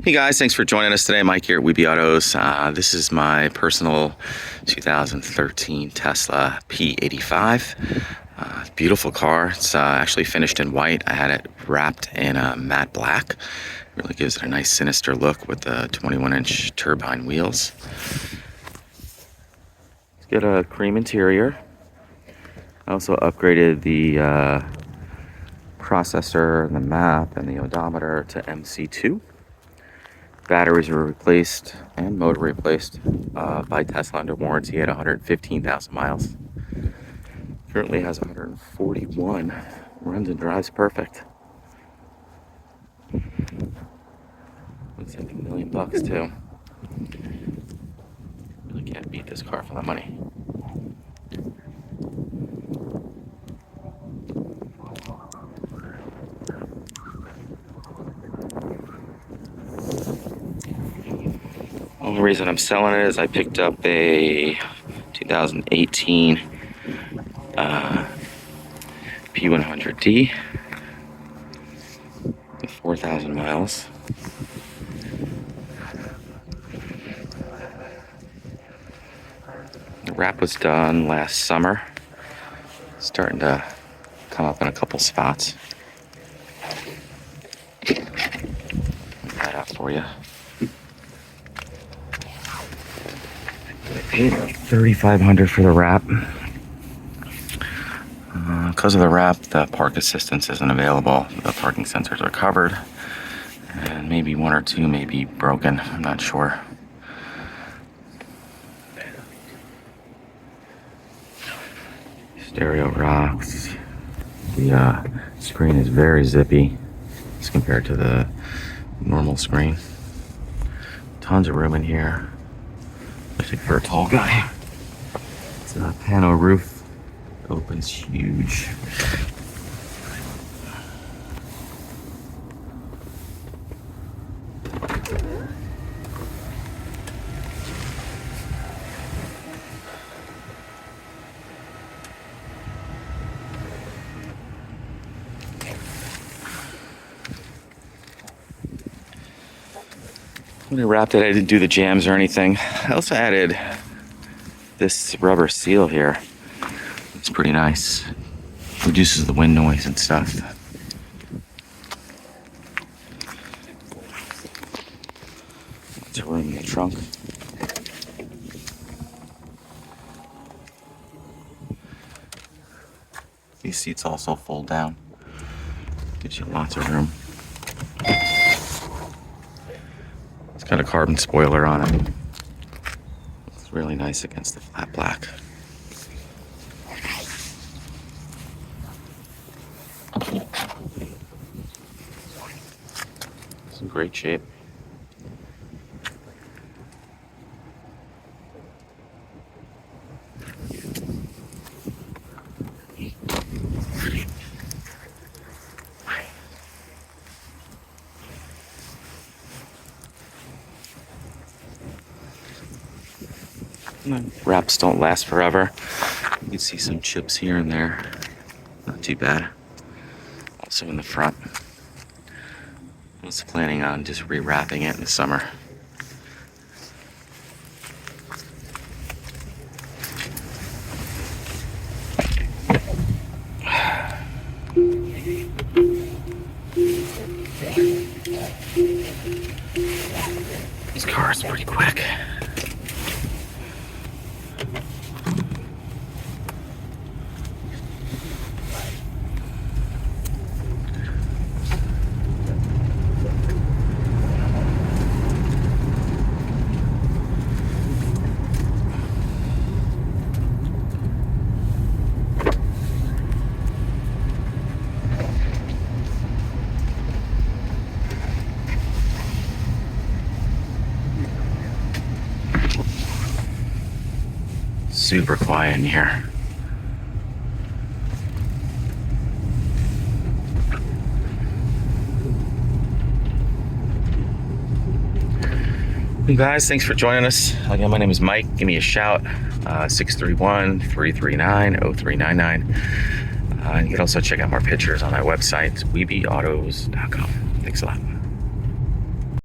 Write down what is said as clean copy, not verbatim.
Hey guys, thanks for joining us today. Mike here at Weeby Autos. This is my personal 2013 Tesla P85. Beautiful car. It's actually finished in white. I had it wrapped in matte black. Really gives it a nice sinister look with the 21-inch turbine wheels. It's got a cream interior. I also upgraded the processor and the map and the odometer to MC2. Batteries were replaced and motor replaced by Tesla under warranty at 115,000 miles. Currently has 141. Runs and drives perfect. Looks like $1 million too. Really can't beat this car for the money. Only reason I'm selling it is I picked up a 2018 P100D with 4,000 miles. The wrap was done last summer. Starting to come up in a couple spots. Get that out for you. I paid $3,500 for the wrap. Because of the wrap, the park assistance isn't available. The parking sensors are covered, and maybe one or two may be broken. I'm not sure. Stereo rocks. The screen is very zippy as compared to the normal screen. Tons of room in here. Especially for a tall guy. It's a Pano roof. Opens huge. When I wrapped it, I didn't do the jams or anything. I also added this rubber seal here. It's pretty nice. Reduces the wind noise and stuff. Lots of room in the trunk. These seats also fold down. Gives you lots of room. It's got a carbon spoiler on it. It's really nice against the flat black. It's in great shape. Wraps don't last forever. You can see some chips here and there. Not too bad. Also in the front. I was planning on just rewrapping it in the summer. This car is pretty quick. Super quiet in here. Hey guys, thanks for joining us. Again, my name is Mike. Give me a shout, 631-339-0399. You can also check out more pictures on my website, weebyautos.com. Thanks a lot.